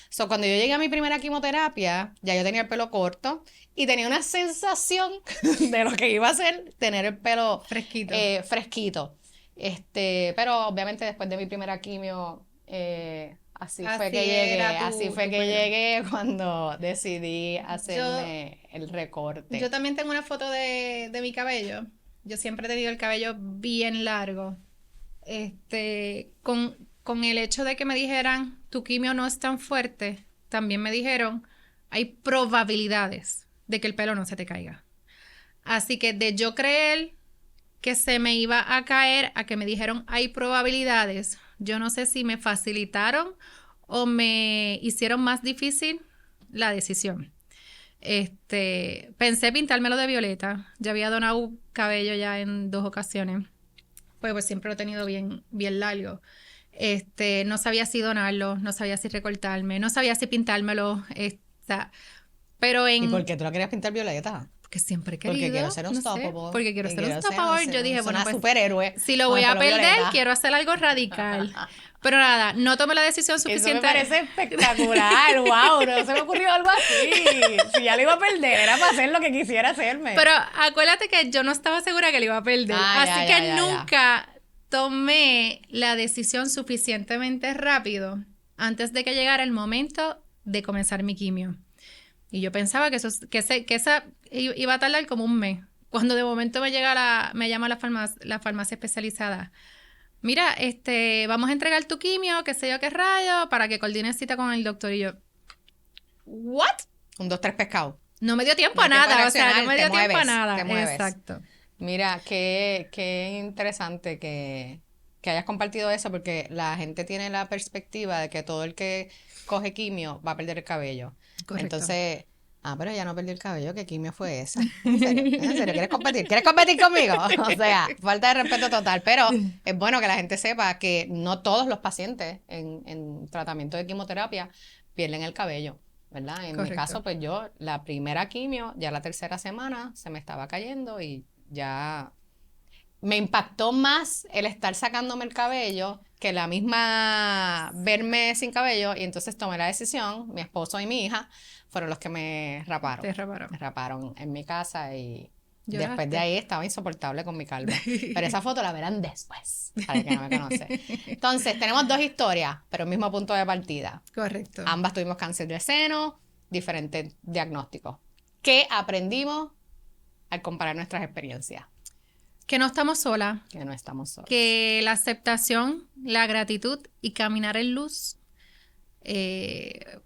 So, cuando yo llegué a mi primera quimioterapia, ya yo tenía el pelo corto y tenía una sensación de lo que iba a ser tener el pelo fresquito. Pero obviamente después de mi primera quimio, así fue que llegué cuando decidí hacerme el recorte. Yo también tengo una foto de mi cabello. Yo siempre he tenido el cabello bien largo. Con el hecho de que me dijeran, tu quimio no es tan fuerte, también me dijeron, hay probabilidades de que el pelo no se te caiga. Así que de yo creer que se me iba a caer a que me dijeron, hay probabilidades, yo no sé si me facilitaron o me hicieron más difícil la decisión. Pensé pintármelo de violeta. Ya había donado cabello ya en 2 ocasiones. Pues siempre lo he tenido bien, bien largo. No sabía si donarlo, no sabía si recortarme, no sabía si pintármelo. Pero ¿Y por qué tú lo querías pintar violeta? Porque siempre he querido. Porque quiero ser unstoppable. Porque quiero ser unstoppable. Yo dije, bueno, pues, superhéroe. Si lo voy a perder, quiero hacer algo radical. Pero nada, no tomé la decisión suficiente. Eso me parece espectacular. Wow, no se me ocurrió algo así. Si ya lo iba a perder, era para hacer lo que quisiera hacerme. Pero acuérdate que yo no estaba segura que lo iba a perder. Así que nunca tomé la decisión suficientemente rápido antes de que llegara el momento de comenzar mi quimio. Y yo pensaba que esa iba a tardar como un mes. Cuando de momento me llama la farmacia especializada. Mira, vamos a entregar tu quimio, qué sé yo qué rayo, para que coordines cita con el doctor. Y yo, ¿what? 1, 2, 3 pescado. No me dio tiempo a nada, o sea, no me dio tiempo a nada. Exacto. Mira, qué interesante que hayas compartido eso, porque la gente tiene la perspectiva de que todo el que coge quimio va a perder el cabello. Correcto. Entonces, pero ella no perdió el cabello, ¿qué quimio fue esa? ¿En serio? ¿En serio? ¿Quieres competir? ¿Quieres competir conmigo? O sea, falta de respeto total, pero es bueno que la gente sepa que no todos los pacientes en tratamiento de quimioterapia pierden el cabello, ¿verdad? En mi caso, pues yo, la primera quimio, ya la tercera semana, se me estaba cayendo y ya me impactó más el estar sacándome el cabello que la misma verme sin cabello, y entonces tomé la decisión, mi esposo y mi hija fueron los que me raparon. Te raparon. Me raparon en mi casa y ¿Lloraste? después de ahí estaba insoportable con mi calva. Pero esa foto la verán después, para el que no me conoce. Entonces, tenemos 2 historias, pero el mismo punto de partida. Correcto. Ambas tuvimos cáncer de seno, diferentes diagnósticos. ¿Qué aprendimos al comparar nuestras experiencias? Que no estamos solas. Que no estamos solos. Que la aceptación, la gratitud y caminar en luz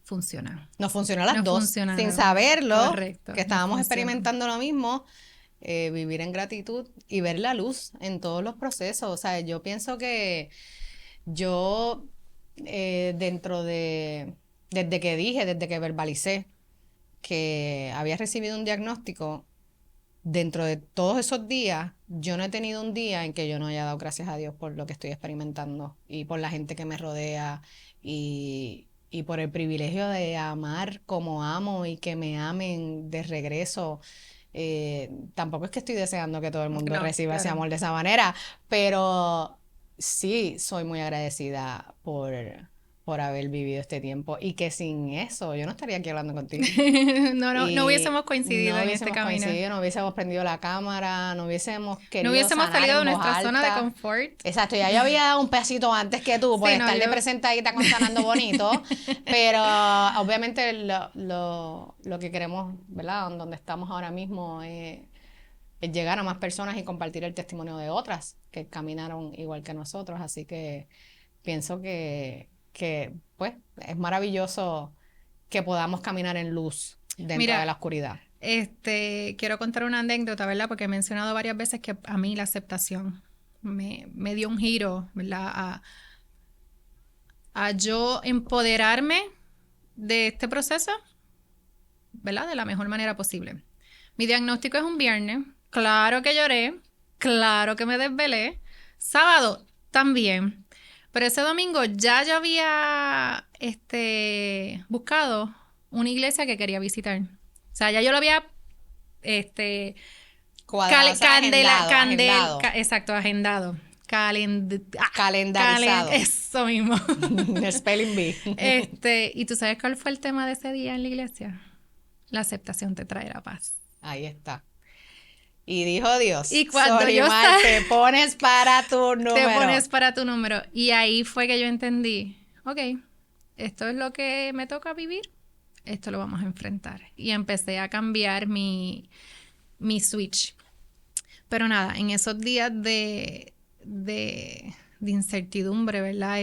funciona. Nos funcionó a las Nos dos, funciona, sin ¿no? saberlo, Correcto, que estábamos nos funciona. experimentando lo mismo, vivir en gratitud y ver la luz en todos los procesos. O sea, yo pienso que yo, desde que verbalicé que había recibido un diagnóstico, dentro de todos esos días, yo no he tenido un día en que yo no haya dado gracias a Dios por lo que estoy experimentando y por la gente que me rodea y por el privilegio de amar como amo y que me amen de regreso. Tampoco es que estoy deseando que todo el mundo reciba ese amor de esa manera, pero sí soy muy agradecida por haber vivido este tiempo y que sin eso yo no estaría aquí hablando contigo. No hubiésemos coincidido en este camino. No hubiésemos prendido la cámara, no hubiésamos querido No hubiésemos sanar salido de en voz nuestra zona de alta. confort. Exacto, ya yo había dado un pedacito antes que tú por Sí, no, estar de yo- presentadita con Sanando Bonito, pero obviamente lo que queremos, ¿verdad? Donde estamos ahora mismo es llegar a más personas y compartir el testimonio de otras que caminaron igual que nosotros, así que pienso que pues es maravilloso que podamos caminar en luz dentro de la oscuridad. Quiero contar una anécdota, ¿verdad? Porque he mencionado varias veces que a mí la aceptación me dio un giro, ¿verdad? A yo empoderarme de este proceso, ¿verdad? De la mejor manera posible. Mi diagnóstico es un viernes. Claro que lloré. Claro que me desvelé. Sábado también. Pero ese domingo ya yo había buscado una iglesia que quería visitar. O sea, ya yo lo había Cuadrado, o sea, agendado. exacto, agendado. Calendarizado. Eso mismo. Spelling bee. ¿Y tú sabes cuál fue el tema de ese día en la iglesia? La aceptación te traerá paz. Ahí está. Y dijo Dios, Y cuando Solimar, te pones para tu número. Te pones para tu número. Y ahí fue que yo entendí, ok, esto es lo que me toca vivir, esto lo vamos a enfrentar. Y empecé a cambiar mi switch. Pero nada, en esos días de incertidumbre, ¿verdad?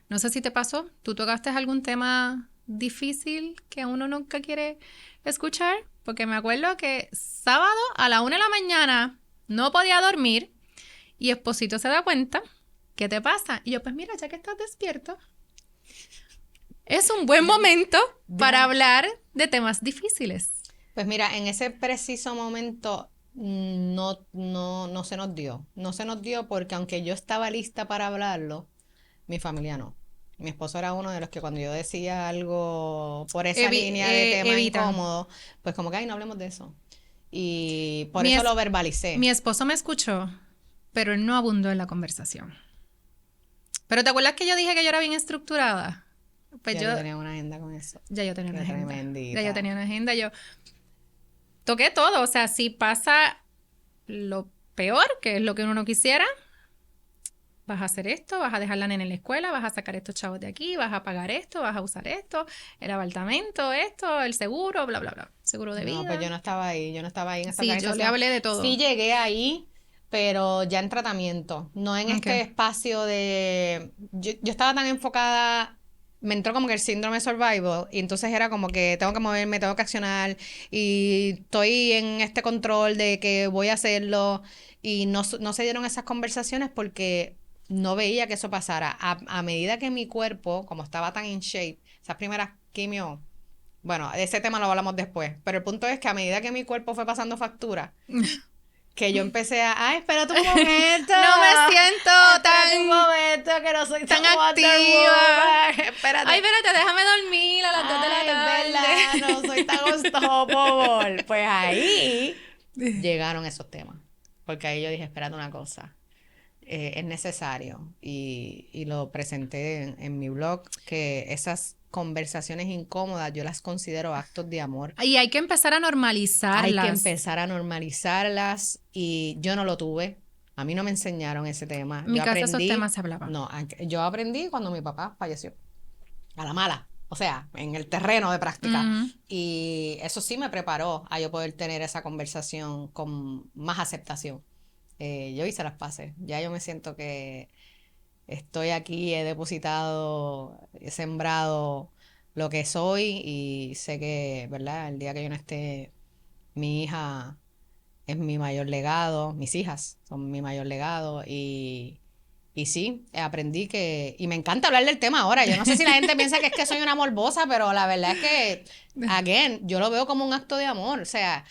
No sé si te pasó, ¿tú tocaste algún tema difícil que uno nunca quiere escuchar? Porque me acuerdo que sábado a la 1 de la mañana no podía dormir y Esposito se da cuenta, ¿qué te pasa? Y yo, pues mira, ya que estás despierto, es un buen momento para hablar de temas difíciles. Pues mira, en ese preciso momento no se nos dio. No se nos dio porque aunque yo estaba lista para hablarlo, mi familia no. Mi esposo era uno de los que cuando yo decía algo por esa línea de tema incómodo, pues como que, ay, no hablemos de eso. Y por eso lo verbalicé. Mi esposo me escuchó, pero él no abundó en la conversación. Pero ¿te acuerdas que yo dije que yo era bien estructurada? Pues yo tenía una agenda con eso. Ya yo tenía una agenda. Tremendita. Ya yo tenía una agenda. Yo toqué todo. O sea, si pasa lo peor, que es lo que uno no quisiera, vas a hacer esto, vas a dejar la nena en la escuela, vas a sacar estos chavos de aquí, vas a pagar esto, vas a usar esto, el apartamento, esto, el seguro, bla, bla, bla. Seguro de vida. No, pues yo no estaba ahí en esa organización. Sí, yo le hablé de todo. Sí llegué ahí, pero ya en tratamiento, no en este espacio de... Yo estaba tan enfocada, me entró como que el síndrome survival, y entonces era como que tengo que moverme, tengo que accionar, y estoy en este control de que voy a hacerlo, y no se dieron esas conversaciones porque no veía que eso pasara. A medida que mi cuerpo, como estaba tan in shape, esas primeras quimio, bueno, de ese tema lo hablamos después, pero el punto es que a medida que mi cuerpo fue pasando factura, que yo empecé ay, espérate un momento. No me siento espérate un momento, que no soy tan Wonder activa. Woman. Espérate. Ay, espérate, déjame dormir a las 2 de la tarde. Verdad, no soy tan unstoppable. Pues ahí llegaron esos temas. Porque ahí yo dije, espérate una cosa. Es necesario. Y lo presenté en mi blog, que esas conversaciones incómodas yo las considero actos de amor. Y hay que empezar a normalizarlas. Hay que empezar a normalizarlas y yo no lo tuve. A mí no me enseñaron ese tema. En mi Yo casa aprendí, esos temas se hablaban. no, yo aprendí cuando mi papá falleció. A la mala. O sea, en el terreno de práctica. Y eso sí me preparó a yo poder tener esa conversación con más aceptación. Yo hice las paces. Ya yo me siento que estoy aquí, he depositado, he sembrado lo que soy y sé que, ¿verdad? El día que yo no esté, mi hija es mi mayor legado, mis hijas son mi mayor legado y sí, aprendí que, y me encanta hablar del tema ahora, yo no sé si la gente piensa que es que soy una morbosa, pero la verdad es que, again, yo lo veo como un acto de amor, o sea...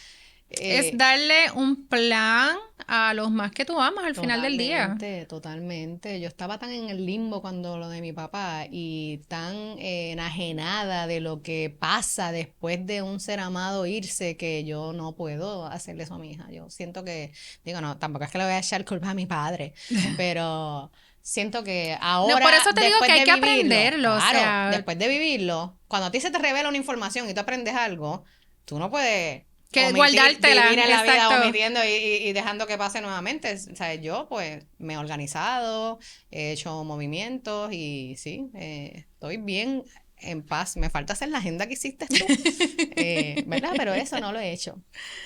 es darle un plan a los más que tú amas al final del día. Totalmente. Yo estaba tan en el limbo cuando lo de mi papá y tan enajenada de lo que pasa después de un ser amado irse que yo no puedo hacerle eso a mi hija. Yo siento que, digo, no, tampoco es que le voy a echar culpa a mi padre, pero siento que ahora, No, por eso te digo que hay que aprenderlo. Claro, o sea, después de vivirlo, cuando a ti se te revela una información y tú aprendes algo, tú no puedes que guardártela. vivir en la vida Exacto. omitiendo y dejando que pase nuevamente. O sea, yo pues me he organizado, he hecho movimientos y sí, estoy bien en paz. Me falta hacer la agenda que hiciste tú, ¿verdad? Pero eso no lo he hecho.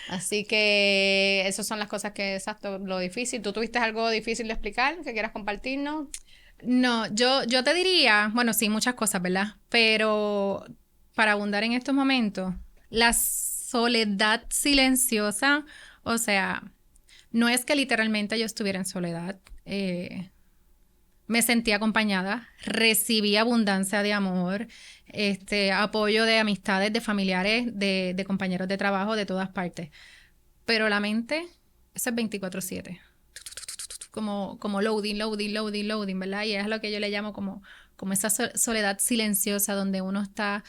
Así que esas son las cosas que, exacto, lo difícil. ¿Tú tuviste algo difícil de explicar que quieras compartirnos? No, yo te diría, bueno, sí, muchas cosas, ¿verdad? Pero para abundar en estos momentos, la soledad silenciosa, o sea, no es que literalmente yo estuviera en soledad, me sentí acompañada, recibí abundancia de amor, apoyo de amistades, de familiares, de compañeros de trabajo, de todas partes. Pero la mente, eso es 24/7. Como loading, ¿verdad? Y es lo que yo le llamo como esa soledad silenciosa donde uno está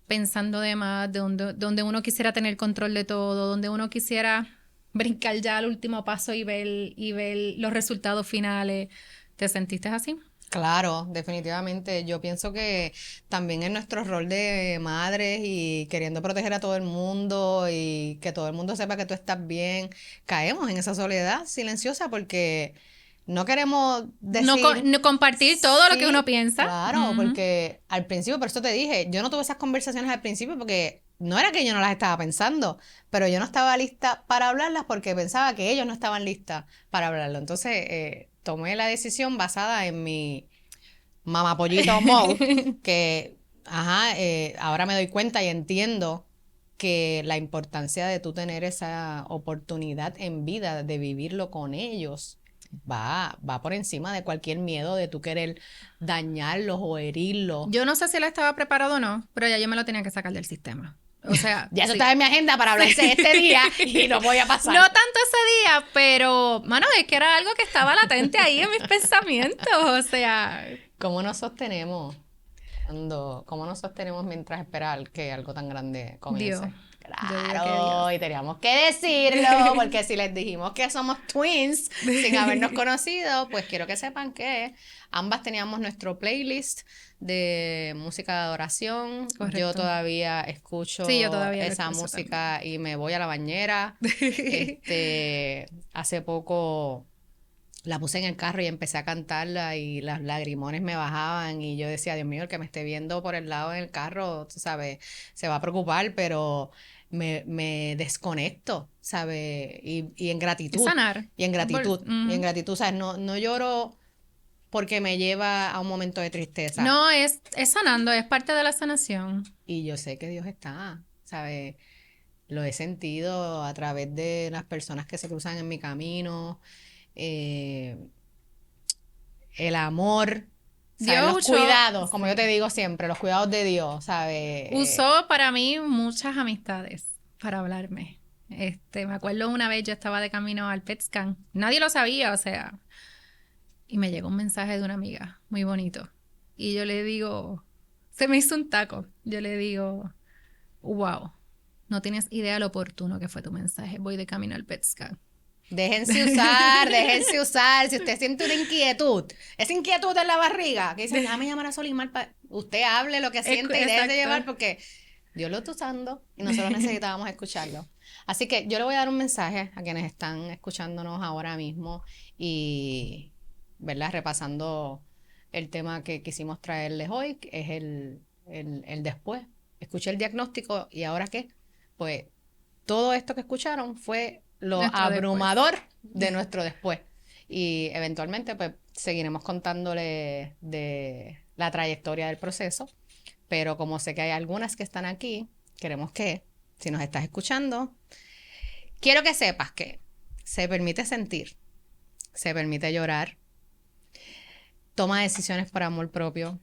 pensando de más, donde uno quisiera tener control de todo, donde uno quisiera brincar ya al último paso y ver los resultados finales. ¿Te sentiste así? Claro, definitivamente. Yo pienso que también en nuestro rol de madres y queriendo proteger a todo el mundo y que todo el mundo sepa que tú estás bien, caemos en esa soledad silenciosa porque no queremos decir... No compartir todo lo que Sí, uno piensa. claro, porque al principio, por eso te dije, yo no tuve esas conversaciones al principio porque no era que yo no las estaba pensando, pero yo no estaba lista para hablarlas porque pensaba que ellos no estaban listas para hablarlo. Entonces, tomé la decisión basada en mi mamapollito mode, que, ajá, ahora me doy cuenta y entiendo que la importancia de tú tener esa oportunidad en vida de vivirlo con ellos va por encima de cualquier miedo de tú querer dañarlos o herirlos. Yo no sé si él estaba preparado o no, pero ya yo me lo tenía que sacar del sistema. O sea, Ya eso sí. estaba en mi agenda para hablarse este día y no voy a pasar. No tanto ese día, pero, mano, es que era algo que estaba latente ahí en mis pensamientos. O sea, ¿Cómo nos sostenemos cómo nos sostenemos mientras esperar que algo tan grande comience? Dios. Yo diría que Claro, Dios. y teníamos que decirlo, porque si les dijimos que somos twins sin habernos conocido, pues quiero que sepan que ambas teníamos nuestro playlist de música de adoración. Correcto. Yo todavía escucho Sí, yo todavía lo esa escucho música y me voy a la bañera. Hace poco la puse en el carro y empecé a cantarla y las lagrimones me bajaban y yo decía, Dios mío, el que me esté viendo por el lado en el carro, tú sabes, se va a preocupar, pero me desconecto, ¿sabes? Y en gratitud. Es sanar. Y en gratitud. Ujú. Y en gratitud, ¿sabes? No lloro porque me lleva a un momento de tristeza. No, es sanando, es parte de la sanación. Y yo sé que Dios está, ¿sabes? Lo he sentido a través de las personas que se cruzan en mi camino. el amor, ¿sabes? Dios Los usó- cuidados, como yo te digo siempre, los cuidados de Dios, ¿sabes? Usó para mí muchas amistades para hablarme. Me acuerdo una vez yo estaba de camino al PetScan. Nadie lo sabía, o sea. Y me llegó un mensaje de una amiga, muy bonito. Y yo le digo, se me hizo un taco. Yo le digo, wow, no tienes idea lo oportuno que fue tu mensaje. Voy de camino al PetScan. Déjense usar, déjense usar. Si usted siente una inquietud, esa inquietud en la barriga, que dice, déjame llamar a Solimar, usted hable lo que siente y déjese Exacto. llevar porque Dios lo está usando y nosotros necesitábamos escucharlo. Así que yo le voy a dar un mensaje a quienes están escuchándonos ahora mismo y, ¿verdad? Repasando el tema que quisimos traerles hoy, que es el después. Escuché el diagnóstico y ¿ahora qué? Pues todo esto que escucharon fue lo Nuestro abrumador de nuestro después. Y eventualmente pues seguiremos contándole de la trayectoria del proceso, pero como sé que hay algunas que están aquí, queremos que, si nos estás escuchando, quiero que sepas que se permite sentir, se permite llorar, toma decisiones por amor propio,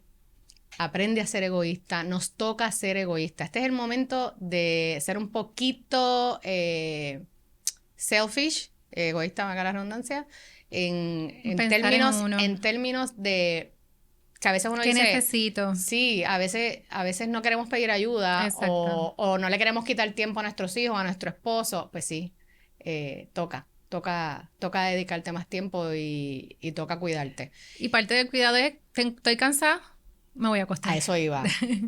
aprende a ser egoísta, nos toca ser egoísta. Este es el momento de ser un poquito selfish, egoísta, valga la redundancia, Pensar en uno. en términos de que a veces uno ¿Qué dice, necesito? sí, a veces no queremos pedir ayuda Exacto. o no le queremos quitar tiempo a nuestros hijos, a nuestro esposo, pues sí, toca dedicarte más tiempo y toca cuidarte. Y parte del cuidado es, estoy cansada, me voy a acostar. A eso iba.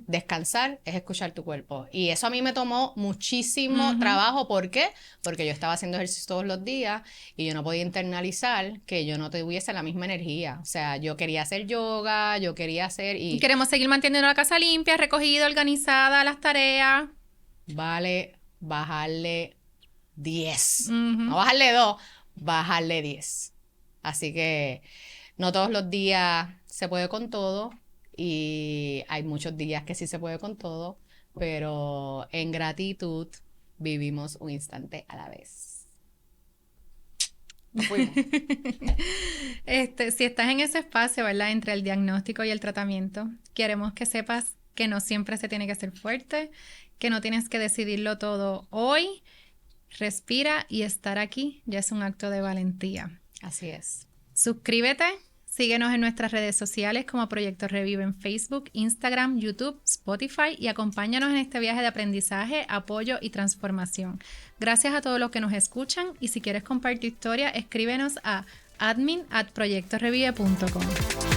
Descansar es escuchar tu cuerpo. Y eso a mí me tomó muchísimo trabajo. ¿Por qué? Porque yo estaba haciendo ejercicio todos los días y yo no podía internalizar que yo no tuviese la misma energía. O sea, yo quería hacer yoga, yo quería hacer... Y queremos seguir manteniendo la casa limpia, recogida, organizada, las tareas. Vale bajarle 10. No bajarle 2, bajarle 10. Así que no todos los días se puede con todo. Y hay muchos días que sí se puede con todo, pero en gratitud vivimos un instante a la vez. Nos fuimos. Si estás en ese espacio, ¿verdad? Entre el diagnóstico y el tratamiento, queremos que sepas que no siempre se tiene que ser fuerte, que no tienes que decidirlo todo hoy. Respira y estar aquí ya es un acto de valentía. Así es. Suscríbete. Síguenos en nuestras redes sociales como Proyecto Revive en Facebook, Instagram, YouTube, Spotify y acompáñanos en este viaje de aprendizaje, apoyo y transformación. Gracias a todos los que nos escuchan y si quieres compartir tu historia, escríbenos a admin@proyectorevive.com.